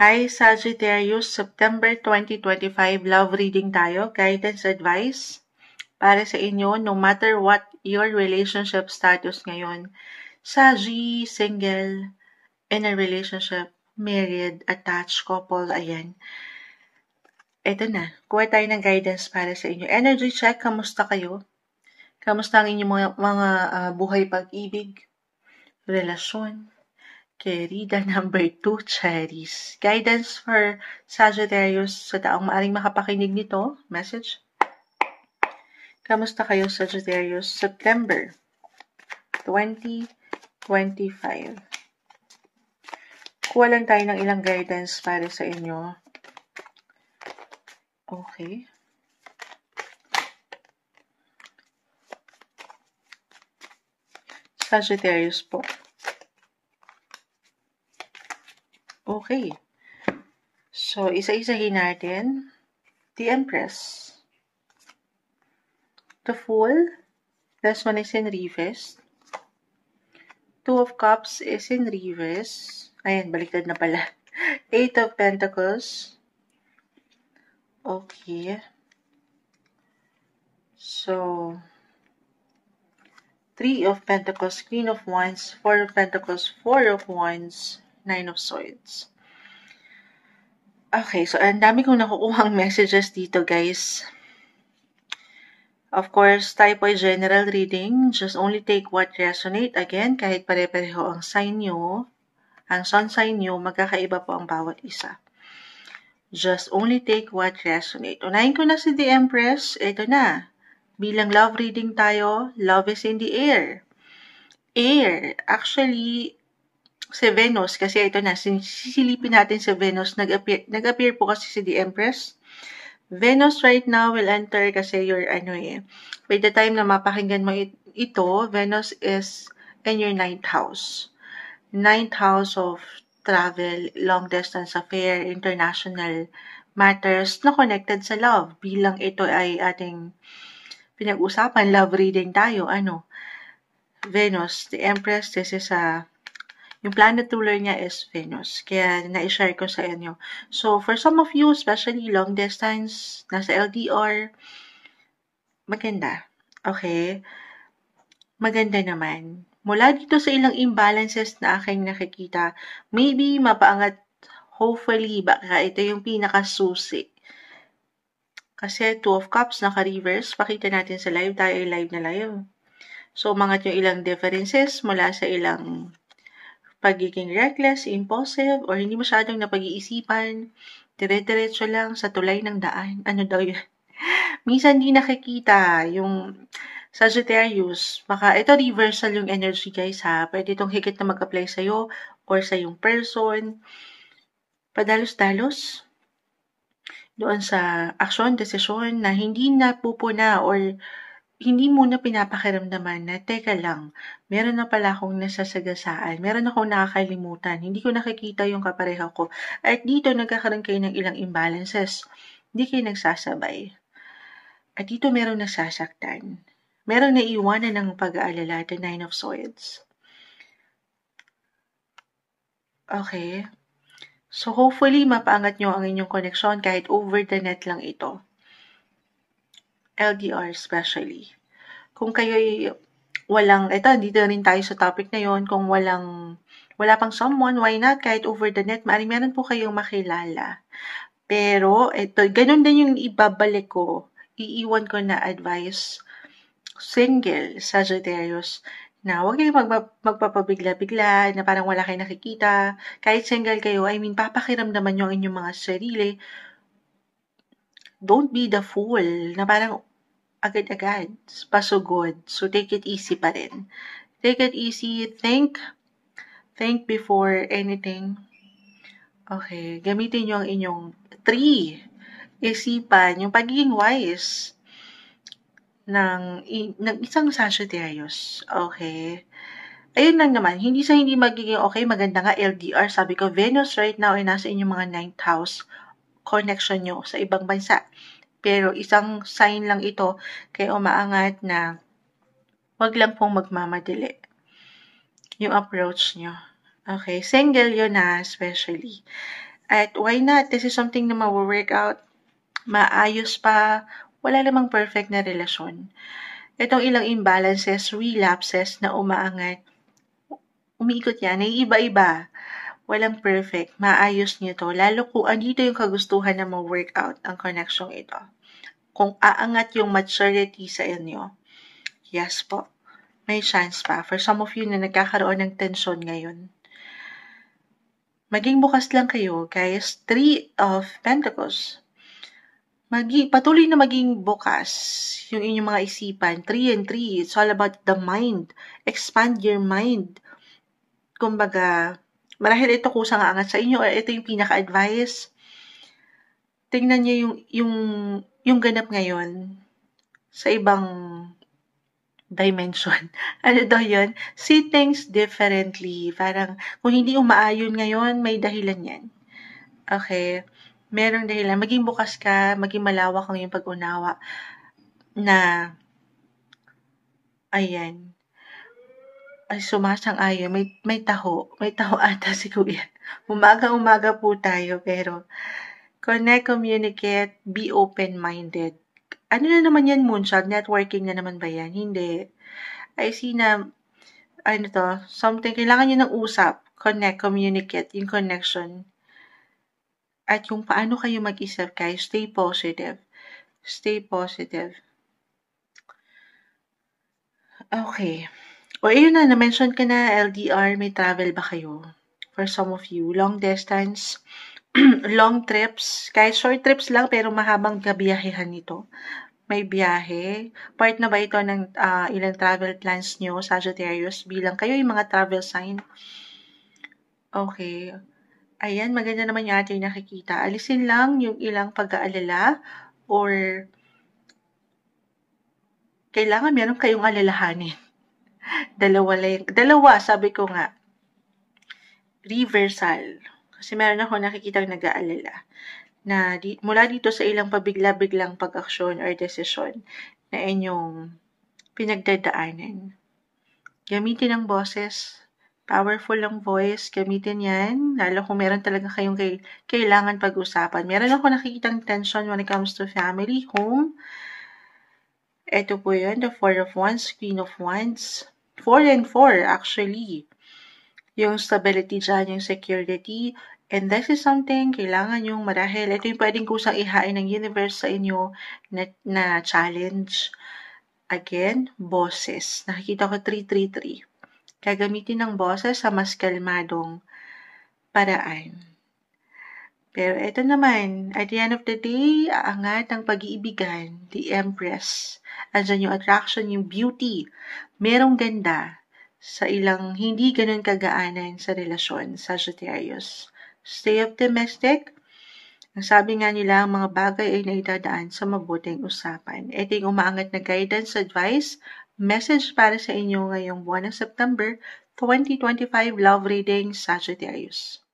Hi Sagittarius, September 2025, love reading tayo, guidance advice para sa inyo no matter what your relationship status ngayon. Sagi, single, in a relationship, married, attached, couple, ayan. Eto na, kuha tayo ng guidance para sa inyo. Energy check, kamusta kayo? Kamusta ang inyong mga buhay pag-ibig, relasyon? Querida number 2, Cherries. Guidance for Sagittarius sa taong maaring makapakinig nito. Message. Kamusta kayo, Sagittarius? September 2025. Kuha lang tayo ng ilang guidance para sa inyo. Okay. Sagittarius po. Okay. So, isa-isahin natin. The Empress. The Fool. This one is in reverse. Two of Cups is in reverse. Ayan, baliktad na pala. Eight of Pentacles. Okay. So, Three of Pentacles, Queen of Wands, Four of Pentacles, Four of Wands, Nine of Swords. Okay, so ang dami kong nakukuhang messages dito, guys. Of course, tayo po ay general reading. Just only take what resonate. Again, kahit pare-pareho ang sign nyo, ang sun sign nyo, magkakaiba po ang bawat isa. Just only take what resonate. Unahin ko na si The Empress. Ito na. Bilang love reading tayo, love is in the air. Air. Actually, si Venus, kasi ito na, sisilipin natin si Venus, nag-appear po kasi si The Empress. Venus right now will enter kasi your, by the time na mapakinggan mo ito, Venus is in your 9th house. 9th house of travel, long distance affair, international matters na connected sa love. Bilang ito ay ating pinag-usapan, love reading tayo, Venus, the Empress, this is yung planet ruler niya is Venus. Kaya na-share ko sa inyo. So, for some of you, especially long distance, nasa LDR, maganda. Okay? Maganda naman. Mula dito sa ilang imbalances na aking nakikita, maybe mapaangat, hopefully, baka ito yung pinakasusi. Kasi Two of Cups, naka-reverse. Pakita natin sa live. Tayo ay live na live. So, umangat yung ilang differences mula sa ilang pagiging reckless, impulsive, or hindi masyadong napag-iisipan, dire-diretso lang sa tulay ng daan. Ano daw yun? Minsan di nakikita yung Sagittarius. Baka ito reversal yung energy, guys, ha. Pwede itong higit na mag-apply sa'yo or sa yung person. Padalos-dalos doon sa aksyon, desisyon na hindi napupuna or hindi mo na pinapakiramdaman na, teka lang, meron na pala akong nasasagasaan, meron akong nakakalimutan, hindi ko nakikita yung kapareha ko. At dito, nagkakaroon kayo ng ilang imbalances. Hindi kayo nagsasabay. At dito, meron nasasaktan. Meron naiiwanan ng pag-aalala, the Nine of Swords. Okay. So, hopefully, mapaangat nyo ang inyong connection kahit over the net lang ito. LDR especially. Kung kayo'y walang, dito rin tayo sa topic na yon, kung wala pang someone, why not? Kahit over the net, meron po kayong makilala. Pero, ganun din yung ibabalik ko. Iiwan ko na advice, single, Sagittarius, na huwag kayong magpapabigla-bigla, na parang wala kayong nakikita. Kahit single kayo, papakiramdaman nyo ang inyong mga sarili. Don't be the fool, na parang agad-agad, pasugod. So, take it easy pa rin. Take it easy. Think before anything. Okay. Gamitin nyo ang inyong 3. Isipan, yung pagiging wise ng isang Sagittarius. Okay. Ayun lang naman. Hindi magiging okay. Maganda nga LDR. Sabi ko, Venus right now ay nasa inyong mga 9th house connection nyo sa ibang bansa. Pero isang sign lang ito kaya umaangat na wag lang pong magmamadali yung approach nyo. Okay, single yun na especially. At why not? This is something na ma-work out, maayos pa, wala namang perfect na relasyon. Itong ilang imbalances, relapses na umaangat, umiikot yan, naiiba-iba. Walang perfect, maayos niyo to. Lalo kung andito yung kagustuhan na ma-work out ang connection ito. Kung aangat yung maturity sa inyo, yes po, may chance pa. For some of you na nagkakaroon ng tension ngayon, maging bukas lang kayo, guys. 3 of Pentacles. Patuloy na maging bukas yung inyong mga isipan. 3 and 3, it's all about the mind. Expand your mind. Kumbaga, marahil ito kusang aangat sa inyo, or ito yung pinaka-advice. Tingnan niyo yung ganap ngayon sa ibang dimension. Ano daw yun? See things differently. Parang, kung hindi umaayon ngayon, may dahilan yan. Okay? Merong dahilan. Maging bukas ka, maging malawak ang iyong pag-unawa na, ayan, ay sumasang-ayon. May taho ata si Kuya. Umaga-umaga po tayo, pero connect, communicate, be open-minded. Ano na naman yan, Moonshot? Networking na naman ba yan? Hindi. I see na, something, kailangan nyo ng usap, connect, communicate, yung connection. At yung paano kayo mag-isip, guys, stay positive. Stay positive. Okay. O, ayun na, na-mention ka na, LDR, may travel ba kayo? For some of you, long distance, long trips, kahit short trips lang, pero mahabang gabiyahehan nito. May biyahe. Part na ba ito ng ilang travel plans nyo, Sagittarius, bilang kayo yung mga travel sign? Okay. Ayan, maganda naman yung ating nakikita. Alisin lang yung ilang pag-aalala or kailangan meron kayong alalahanin. Dalawa, sabi ko nga. Reversal. Kasi meron ako nakikitang nag-aalala na mula dito sa ilang pabigla-biglang pag-aksyon or desisyon na inyong pinagdadaanan. Gamitin ang boses. Powerful ang voice, gamitin yan. Lalo kung meron talaga kayong kailangan pag-usapan. Meron ako nakikitang tension when it comes to family, home. Ito po yun, the 4 of Wands, Queen of Wands. 4 and 4 actually. Yung stability dyan, yung security. And this is something, kailangan yung marahil. Ito yung pwedeng kusang ihain ng universe sa inyo na challenge. Again, boses. Nakikita ko 333. Gagamitin ng boses sa mas kalmadong paraan. Pero ito naman, at the end of the day, aangat ang pag-iibigan, the Empress. Andyan yung attraction, yung beauty. Merong ganda sa ilang hindi ganun kagaanan sa relasyon, Sagittarius. Stay optimistic. Ang sabi nga nila, ang mga bagay ay naidadaan sa mabuting usapan. Ito yung umaangat na guidance, advice, message para sa inyo ngayong buwan ng September 2025 love reading, Sagittarius.